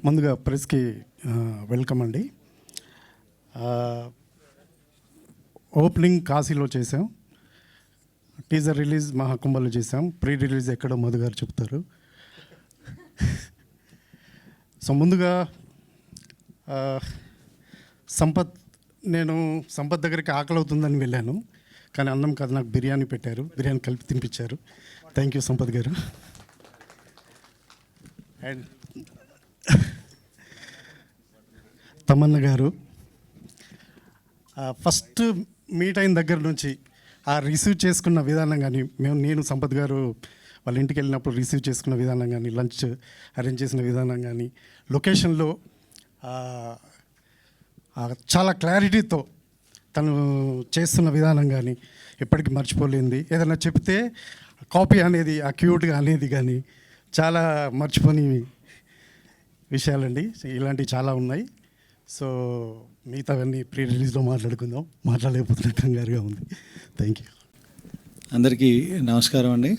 ముందుగా ప్రెస్కి వెల్కమ్ అండి. ఓపెనింగ్ కాశీలో చేసాం, టీజర్ రిలీజ్ మహాకుంభలో చేసాం, ప్రీ రిలీజ్ ఎక్కడో మధు గారు చెప్తారు. సో ముందుగా నేను సంపత్ దగ్గరికి ఆకలి అవుతుందని వెళ్ళాను, కానీ అన్నం కాదు నాకు బిర్యానీ పెట్టారు, బిర్యానీ కలిపి తినిపించారు. థ్యాంక్ యూ సంపత్ గారు. అండ్ తమన్న గారు ఫస్ట్ మీట్ అయిన దగ్గర నుంచి ఆ రిసీవ్ చేసుకున్న విధానం కానీ, నేను సంపత్ గారు వాళ్ళ ఇంటికి వెళ్ళినప్పుడు రిసీవ్ చేసుకున్న విధానం కానీ, లంచ్ అరేంజ్ చేసిన విధానం కానీ, లొకేషన్లో చాలా క్లారిటీతో తను చేస్తున్న విధానం కానీ ఎప్పటికీ మర్చిపోలేంది. ఏదైనా చెప్తే కాపీ అనేది, ఆ క్యూట్గా అనేది కానీ చాలా మర్చిపోని విషయాలండి. ఇలాంటివి చాలా ఉన్నాయి. సో మిగతావన్నీ ప్రీ రిలీజ్లో మాట్లాడుకుందాం, మాట్లాడలేకపోతున్న కంగారుగా ఉంది. Thank you. అందరికీ నమస్కారం అండి.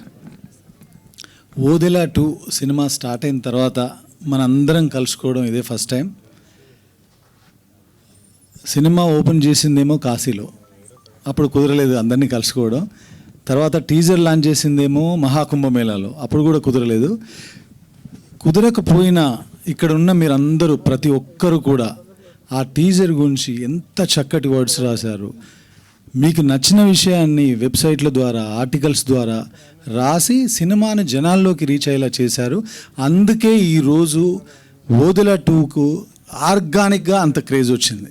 ఓదెలా 2 సినిమా స్టార్ట్ అయిన తర్వాత మనందరం కలుసుకోవడం ఇదే ఫస్ట్ టైం. సినిమా ఓపెన్ చేసిందేమో కాశీలో, అప్పుడు కుదరలేదు అందరినీ కలుసుకోవడం. తర్వాత టీజర్ లాంచ్ చేసిందేమో మహాకుంభమేళాలో, అప్పుడు కూడా కుదరలేదు. కుదరకపోయినా ఇక్కడ ఉన్న మీరందరూ ప్రతి ఒక్కరు కూడా ఆ టీజర్ గురించి ఎంత చక్కటి వర్డ్స్ రాశారు. మీకు నచ్చిన విషయాన్ని వెబ్సైట్ల ద్వారా, ఆర్టికల్స్ ద్వారా రాసి సినిమాని జనాల్లోకి రీచ్ అయ్యేలా చేశారు. అందుకే ఈరోజు ఓదెలా 2కు ఆర్గానిక్గా అంత క్రేజ్ వచ్చింది.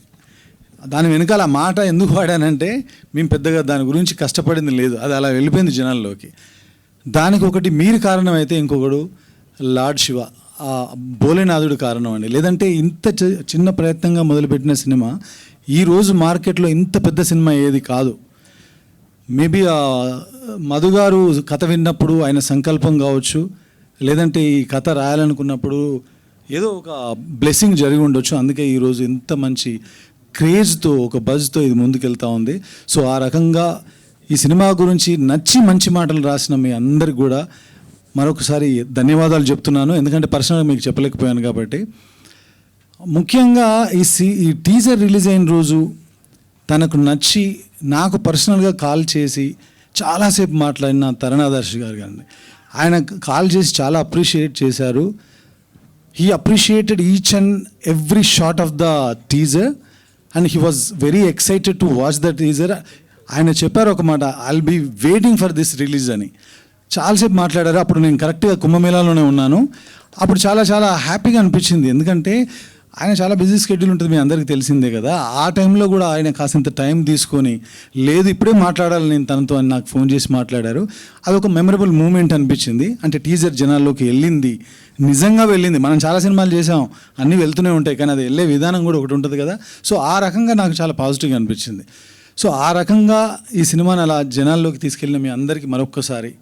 దాని వెనకాల ఆ మాట ఎందుకు వాడానంటే, మేము పెద్దగా దాని గురించి కష్టపడింది లేదు, అది అలా వెళ్ళిపోయింది జనాల్లోకి. దానికి ఒకటి మీరు కారణం అయితే, ఇంకొకడు లార్డ్ శివ, ఆ భోలేనాథుడు కారణం అండి. లేదంటే ఇంత చిన్న ప్రయత్నంగా మొదలుపెట్టిన సినిమా ఈరోజు మార్కెట్లో ఇంత పెద్ద సినిమా ఏది కాదు. మేబీ మధు గారు కథ విన్నప్పుడు ఆయన సంకల్పం కావచ్చు, లేదంటే ఈ కథ రాయాలనుకున్నప్పుడు ఏదో ఒక బ్లెస్సింగ్ జరిగి ఉండొచ్చు. అందుకే ఈరోజు ఇంత మంచి క్రేజ్తో, ఒక బజ్తో ఇది ముందుకెళ్తూ ఉంది. సో ఆ రకంగా ఈ సినిమా గురించి నచ్చి మంచి మాటలు రాసిన మీ అందరికి కూడా మరొకసారి ధన్యవాదాలు చెప్తున్నాను, ఎందుకంటే పర్సనల్గా మీకు చెప్పలేకపోయాను కాబట్టి. ముఖ్యంగా ఈ టీజర్ రిలీజ్ అయిన రోజు తనకు నచ్చి నాకు పర్సనల్గా కాల్ చేసి చాలాసేపు మాట్లాడిన తరుణాదర్శి గారు కానీ, ఆయన కాల్ చేసి చాలా అప్రిషియేట్ చేశారు. He appreciated each and every shot of the teaser and he was very excited to watch the teaser. ఆయన చెప్పారు ఒక మాట, I will be waiting for this release అని. చాలాసేపు మాట్లాడారు. అప్పుడు నేను కరెక్ట్గా కుంభమేళాలోనే ఉన్నాను. అప్పుడు చాలా చాలా హ్యాపీగా అనిపించింది, ఎందుకంటే ఆయన చాలా బిజీ షెడ్యూల్ ఉంటుంది, మీ అందరికీ తెలిసిందే కదా. ఆ టైంలో కూడా ఆయన కాసింత టైం తీసుకొని, లేదు ఇప్పుడే మాట్లాడాలి నేను తనతో అని నాకు ఫోన్ చేసి మాట్లాడారు. అదొక మెమరబుల్ మూమెంట్ అనిపించింది. అంటే టీజర్ జనాల్లోకి వెళ్ళింది, నిజంగా వెళ్ళింది. మనం చాలా సినిమాలు చేసాం, అన్నీ వెళ్తూనే ఉంటాయి, కానీ అది వెళ్ళే విధానం కూడా ఒకటి ఉంటుంది కదా. సో ఆ రకంగా నాకు చాలా పాజిటివ్గా అనిపించింది. సో ఆ రకంగా ఈ సినిమాని అలా జనాల్లోకి తీసుకెళ్ళిన మీ అందరికీ మరొక్కసారి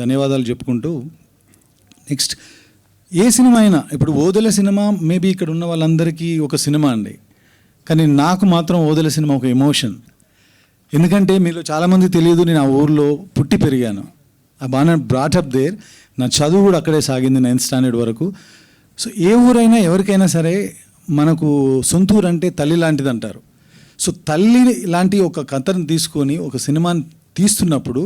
ధన్యవాదాలు చెప్పుకుంటూ, నెక్స్ట్ ఏ సినిమా అయినా, ఇప్పుడు ఓదెల సినిమా మేబీ ఇక్కడ ఉన్న వాళ్ళందరికీ ఒక సినిమా అండి, కానీ నాకు మాత్రం ఓదెల సినిమా ఒక ఎమోషన్. ఎందుకంటే మీలో చాలామంది తెలియదు, నేను ఆ ఊర్లో పుట్టి పెరిగాను. ఆ బాగా బ్రాటప్ దేర్. నా చదువు కూడా అక్కడే సాగింది 9th స్టాండర్డ్ వరకు. సో ఏ ఊరైనా ఎవరికైనా సరే మనకు సొంత ఊరు అంటే తల్లి లాంటిది అంటారు. సో తల్లి లాంటి ఒక కథను తీసుకొని ఒక సినిమాని తీస్తున్నప్పుడు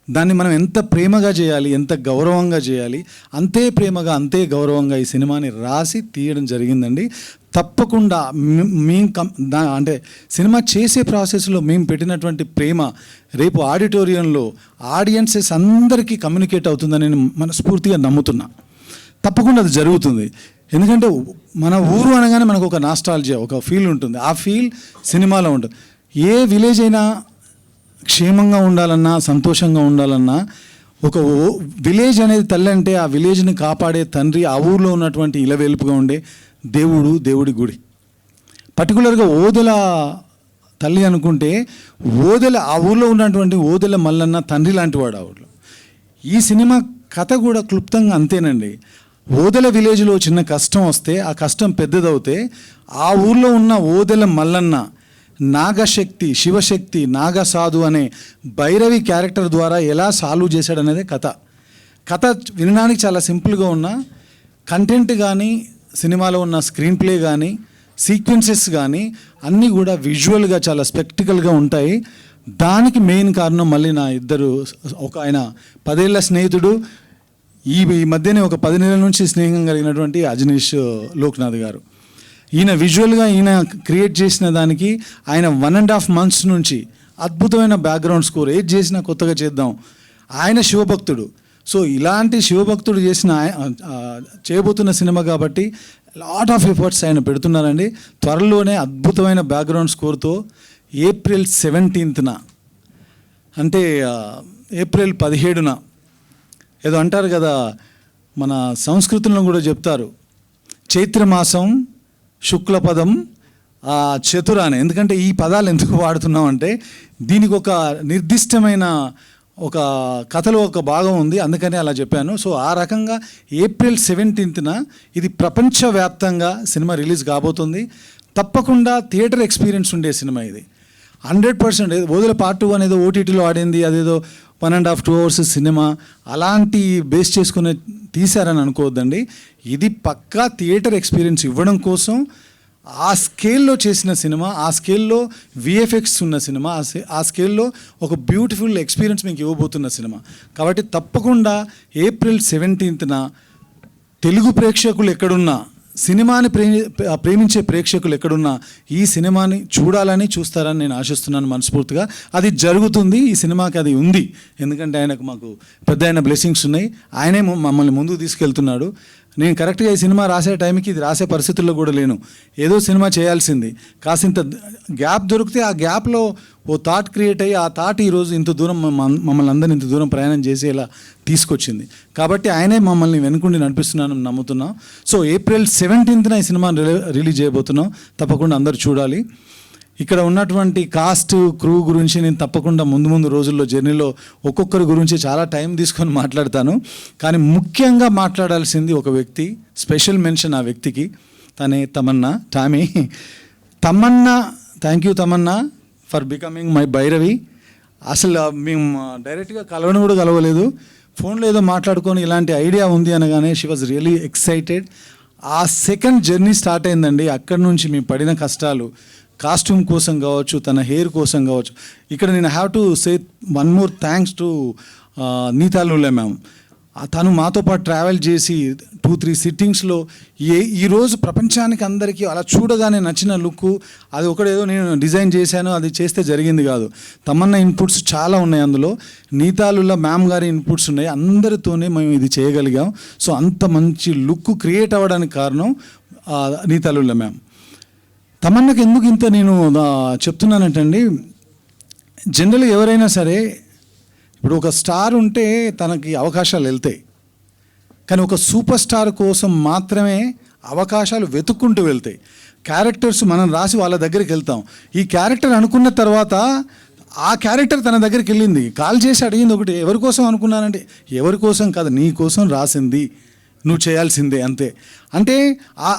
దాన్ని మనం ఎంత ప్రేమగా చేయాలి, ఎంత గౌరవంగా చేయాలి, అంతే ప్రేమగా అంతే గౌరవంగా ఈ సినిమాని రాసి తీయడం జరిగిందండి. తప్పకుండా అంటే సినిమా చేసే ప్రాసెస్లో మేము పెట్టినటువంటి ప్రేమ రేపు ఆడిటోరియంలో ఆడియన్సెస్ అందరికీ కమ్యూనికేట్ అవుతుందని నేను మనస్ఫూర్తిగా నమ్ముతున్నా. తప్పకుండా అది జరుగుతుంది. ఎందుకంటే మన ఊరు అనగానే మనకు ఒక నాస్టాల్జియా, ఒక ఫీల్ ఉంటుంది. ఆ ఫీల్ సినిమాలో ఉంటుంది. ఏ విలేజ్ అయినా క్షేమంగా ఉండాలన్నా, సంతోషంగా ఉండాలన్నా, ఒక విలేజ్ అనేది తల్లి అంటే ఆ విలేజ్ని కాపాడే తండ్రి, ఆ ఊరిలో ఉన్నటువంటి ఇలవేల్పుగా ఉండే దేవుడి గుడి. పర్టికులర్గా ఓదెల తల్లి అనుకుంటే, ఓదెల ఆ ఊరిలో ఉన్నటువంటి ఓదెల మల్లన్న తండ్రి లాంటి వాడు ఆ ఊరిలో. ఈ సినిమా కథ కూడా క్లుప్తంగా అంతేనండి. ఓదెల విలేజ్లో చిన్న కష్టం వస్తే, ఆ కష్టం పెద్దదవుతే, ఆ ఊరిలో ఉన్న ఓదెల మల్లన్న నాగశక్తి, శివశక్తి, నాగసాధు అనే భైరవి క్యారెక్టర్ ద్వారా ఎలా సాల్వ్ చేశాడనేదే కథ. కథ వినడానికి చాలా సింపుల్గా ఉన్న కంటెంట్ కానీ సినిమాలో ఉన్న స్క్రీన్ ప్లే కానీ సీక్వెన్సెస్ కానీ అన్నీ కూడా విజువల్గా చాలా స్పెక్టికల్గా ఉంటాయి. దానికి మెయిన్ కారణం మళ్ళీ నా ఇద్దరు, ఒక ఆయన 10 ఏళ్ల స్నేహితుడు, ఈ మధ్యనే ఒక 10 నెలల నుంచి స్నేహం కలిగినటువంటి అజనీష్ లోక్నాథ్ గారు. ఈయన విజువల్గా ఈయన క్రియేట్ చేసిన దానికి ఆయన 1.5 months నుంచి అద్భుతమైన బ్యాక్గ్రౌండ్ స్కోర్, ఏది చేసినా కొత్తగా చేద్దాం. ఆయన శివభక్తుడు. సో ఇలాంటి శివభక్తుడు చేసిన చేయబోతున్న సినిమా కాబట్టి లాట్ ఆఫ్ ఎఫర్ట్స్ ఆయన పెడుతున్నారండి. త్వరలోనే అద్భుతమైన బ్యాక్గ్రౌండ్ స్కోర్తో April 17th, అంటే April 17న ఏదో అంటారు కదా, మన సంస్కృతంలో కూడా చెప్తారు, చైత్రమాసం శుక్లపదం చతురాని. ఎందుకంటే ఈ పదాలు ఎందుకు వాడుతున్నాం అంటే దీనికి ఒక నిర్దిష్టమైన ఒక కథలో ఒక భాగం ఉంది, అందుకని అలా చెప్పాను. సో ఆ రకంగా April 17న ఇది ప్రపంచవ్యాప్తంగా సినిమా రిలీజ్ కాబోతుంది. తప్పకుండా థియేటర్ ఎక్స్పీరియన్స్ ఉండే సినిమా ఇది 100%. వదిలే పార్ట్ 2 అనేది ఓటీటీలో ఆడింది, అదేదో 1.5-2 hours సినిమా అలాంటి బేస్ చేసుకుని తీశారని అనుకోవద్దండి. ఇది పక్కా థియేటర్ ఎక్స్పీరియన్స్ ఇవ్వడం కోసం ఆ స్కేల్లో చేసిన సినిమా, ఆ స్కేల్లో విఎఫ్ఎక్స్ ఉన్న సినిమా, ఆ స్కేల్లో ఒక బ్యూటిఫుల్ ఎక్స్పీరియన్స్ మీకు ఇవ్వబోతున్న సినిమా. కాబట్టి తప్పకుండా April 17న తెలుగు ప్రేక్షకులు ఎక్కడున్నా, సినిమాని ప్రేమించే ప్రేక్షకులు ఎక్కడున్నా ఈ సినిమాని చూడాలని, చూస్తారని నేను ఆశిస్తున్నాను మనస్ఫూర్తిగా. అది జరుగుతుంది, ఈ సినిమాకి అది ఉంది. ఎందుకంటే ఆయనకు మాకు పెద్ద ఆయన బ్లెస్సింగ్స్ ఉన్నాయి, ఆయనే మమ్మల్ని ముందుకు తీసుకెళ్తున్నాడు. నేను కరెక్ట్గా ఈ సినిమా రాసే టైంకి ఇది రాసే పరిస్థితుల్లో కూడా లేను. ఏదో సినిమా చేయాల్సింది, కాసింత గ్యాప్ దొరికితే ఆ గ్యాప్లో ఓ థాట్ క్రియేట్ అయ్యి ఆ థాట్ ఈరోజు ఇంత దూరం మమ్మల్ని అందరిని ఇంత దూరం ప్రయాణం చేసేలా తీసుకొచ్చింది. కాబట్టి ఆయనే మమ్మల్ని వెనుకుండి నడిపిస్తున్నానని నమ్ముతున్నాం. సో April 17న ఈ సినిమా రిలీజ్ చేయబోతున్నాం, తప్పకుండా అందరూ చూడాలి. ఇక్కడ ఉన్నటువంటి కాస్ట్ క్రూ గురించి నేను తప్పకుండా ముందు రోజుల్లో జర్నీలో ఒక్కొక్కరి గురించి చాలా టైం తీసుకొని మాట్లాడతాను. కానీ ముఖ్యంగా మాట్లాడాల్సింది ఒక వ్యక్తి, స్పెషల్ మెన్షన్ ఆ వ్యక్తికి, తనే Tamannaah, Tamannaah. Thank you Tamannaah for becoming my Bhairavi. అసలు మేము డైరెక్ట్గా కలవడం కూడా కలవలేదు, ఫోన్లో ఏదో మాట్లాడుకొని ఇలాంటి ఐడియా ఉంది అనగానే షీ వాజ్ రియలీ ఎక్సైటెడ్. ఆ సెకండ్ జర్నీ స్టార్ట్ అయిందండి. అక్కడి నుంచి మేము పడిన కష్టాలు, కాస్ట్యూమ్ కోసం కావచ్చు, తన హెయిర్ కోసం కావచ్చు. ఇక్కడ నేను have to say one more thanks to నీతాలులే మ్యామ్. తను మాతో పాటు ట్రావెల్ చేసి 2-3 సిట్టింగ్స్లో ఈరోజు ప్రపంచానికి అందరికీ అలా చూడగానే నచ్చిన లుక్, అది ఒకటేదో నేను డిజైన్ చేశాను, అది చేస్తే జరిగింది కాదు. తమన్నా ఇన్పుట్స్ చాలా ఉన్నాయి అందులో, నీతాలుల మ్యామ్ గారి ఇన్పుట్స్ ఉన్నాయి, అందరితోనే మేము ఇది చేయగలిగాం. సో అంత మంచి లుక్ క్రియేట్ అవ్వడానికి కారణం నీతాలుల మ్యామ్. తమన్నాకి ఎందుకు ఇంత నేను చెప్తున్నానంటండి, జనరల్గా ఎవరైనా సరే ఇప్పుడు ఒక స్టార్ ఉంటే తనకి అవకాశాలు వెళ్తాయి, కానీ ఒక సూపర్ స్టార్ కోసం మాత్రమే అవకాశాలు వెతుక్కుంటూ వెళ్తాయి. క్యారెక్టర్స్ మనం రాసి వాళ్ళ దగ్గరికి వెళ్తాం, ఈ క్యారెక్టర్ అనుకున్న తర్వాత ఆ క్యారెక్టర్ తన దగ్గరికి వెళ్ళింది, కాల్ చేసి అడిగింది ఒకటి, ఎవరి కోసం అనుకున్నానంటే ఎవరి కోసం కాదు, నీ కోసం రాసింది, నువ్వు చేయాల్సిందే అంతే. అంటే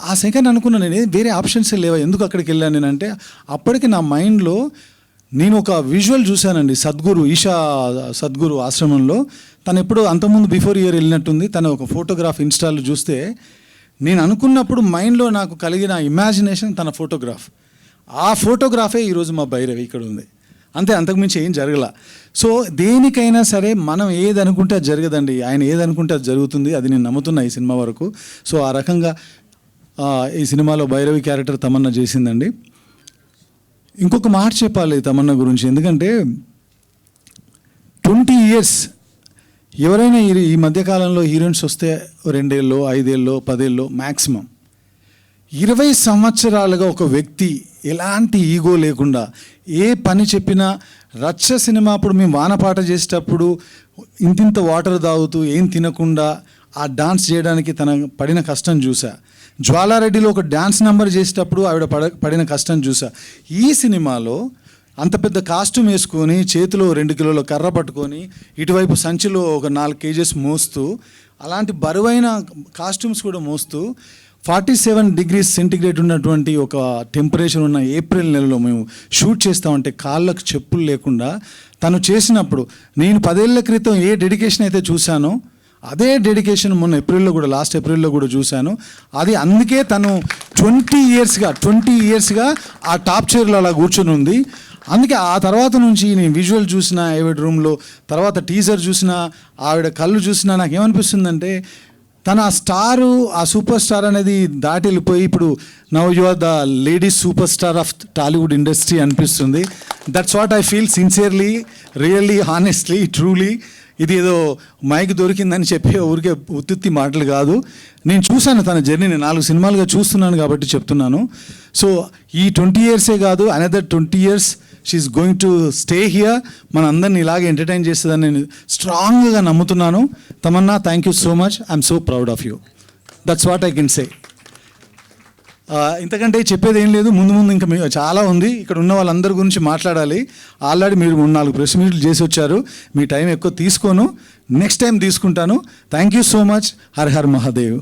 ఆ సెకండ్ అనుకున్నాను నేను, వేరే ఆప్షన్స్ లేవా, ఎందుకు అక్కడికి వెళ్ళాను నేనంటే అప్పటికి నా మైండ్లో నేను ఒక విజువల్ చూశానండి. ఈషా సద్గురు ఆశ్రమంలో తను ఎప్పుడు అంతకుముందు బిఫోర్ ఇయర్ వెళ్ళినట్టుంది, తన ఒక ఫోటోగ్రాఫ్ ఇన్స్టాల్లో చూస్తే నేను అనుకున్నప్పుడు మైండ్లో నాకు కలిగిన ఇమాజినేషన్ తన ఫోటోగ్రాఫ్, ఆ ఫోటోగ్రాఫే ఈరోజు మా భైరవి ఇక్కడ ఉంది. అంతే, అంతకుమించి ఏం జరగల. సో దేనికైనా సరే మనం ఏది అనుకుంటే అది జరగదండి, ఆయన ఏది అనుకుంటే అది జరుగుతుంది, అది నేను నమ్ముతున్నా ఈ సినిమా వరకు. సో ఆ రకంగా ఈ సినిమాలో భైరవి క్యారెక్టర్ తమన్నా చేసిందండి. ఇంకొక మాట చెప్పాలి తమన్నా గురించి, ఎందుకంటే 20 years ఎవరైనా ఈ మధ్యకాలంలో హీరోయిన్స్ వస్తే 2 ఏళ్ళో 5 ఏళ్ళో 10 ఏళ్ళో మ్యాక్సిమం, 20 సంవత్సరాలుగా ఒక వ్యక్తి ఎలాంటి ఈగో లేకుండా ఏ పని చెప్పినా, రచ్చ సినిమా అప్పుడు మేము వానపాట చేసేటప్పుడు ఇంతింత వాటర్ తాగుతూ ఏం తినకుండా ఆ డాన్స్ చేయడానికి తన పడిన కష్టం చూసా. జ్వాలారెడ్డిలో ఒక డ్యాన్స్ నెంబర్ చేసేటప్పుడు ఆవిడ పడిన కష్టం చూసా. ఈ సినిమాలో అంత పెద్ద కాస్ట్యూమ్ వేసుకొని, చేతిలో 2 కిలోల కర్ర పట్టుకొని, ఇటువైపు సంచిలో ఒక 4 kgs మోస్తూ, అలాంటి బరువైన కాస్ట్యూమ్స్ కూడా మోస్తూ 47 degrees సెంటిగ్రేడ్ ఉన్నటువంటి ఒక టెంపరేచర్ ఉన్న ఏప్రిల్ నెలలో మేము షూట్ చేస్తామంటే కాళ్ళకు చెప్పులు లేకుండా తను చేసినప్పుడు, నేను 10 ఏళ్ల క్రితం ఏ డెడికేషన్ అయితే చూశానో అదే డెడికేషన్ మొన్న ఏప్రిల్లో కూడా, లాస్ట్ ఏప్రిల్లో కూడా చూశాను. అది అందుకే తను 20 ఇయర్స్గా ఆ టాప్ చైర్లో అలా కూర్చొని ఉంది. అందుకే ఆ తర్వాత నుంచి నేను విజువల్ చూసిన ఆవిడ రూమ్లో, తర్వాత టీజర్ చూసిన ఆవిడ కళ్ళు చూసినా నాకు ఏమనిపిస్తుందంటే తన ఆ స్టారు, ఆ సూపర్ స్టార్ అనేది దాటి వెళ్ళిపోయి ఇప్పుడు now you are the ladies super star of Tollywood industry అనిపిస్తుంది. That's what I feel sincerely, really, honestly, truly. ఇది ఏదో మైక్ దొరికిందని చెప్పి ఊరికే ఉత్తుత్తి మాటలు కాదు. నేను చూశాను తన జర్నీని, 4 సినిమాలుగా చూస్తున్నాను కాబట్టి చెప్తున్నాను. సో ఈ 20 ఇయర్సే కాదు, another 20 years she's going to stay here. మన అందరిని ఇలాగే ఎంటర్టైన్ చేస్తుందని నేను స్ట్రాంగ్గా నమ్ముతున్నాను. Tamannaah, thank you so much. I'm so proud of you. That's what I can say. ఇంతకంటే చెప్పేది ఏం లేదు. ముందు ఇంకా చాలా ఉంది. ఇక్కడ ఉన్న వాళ్ళందరి గురించి మాట్లాడాలి. ఆల్రెడీ మీరు 3-4 ప్రెస్ మీట్లు చేసి వచ్చారు. మీ టైం ఎక్కువ తీసుకోను, నెక్స్ట్ టైం తీసుకుంటాను. Thank you so much. Her her Mahadev.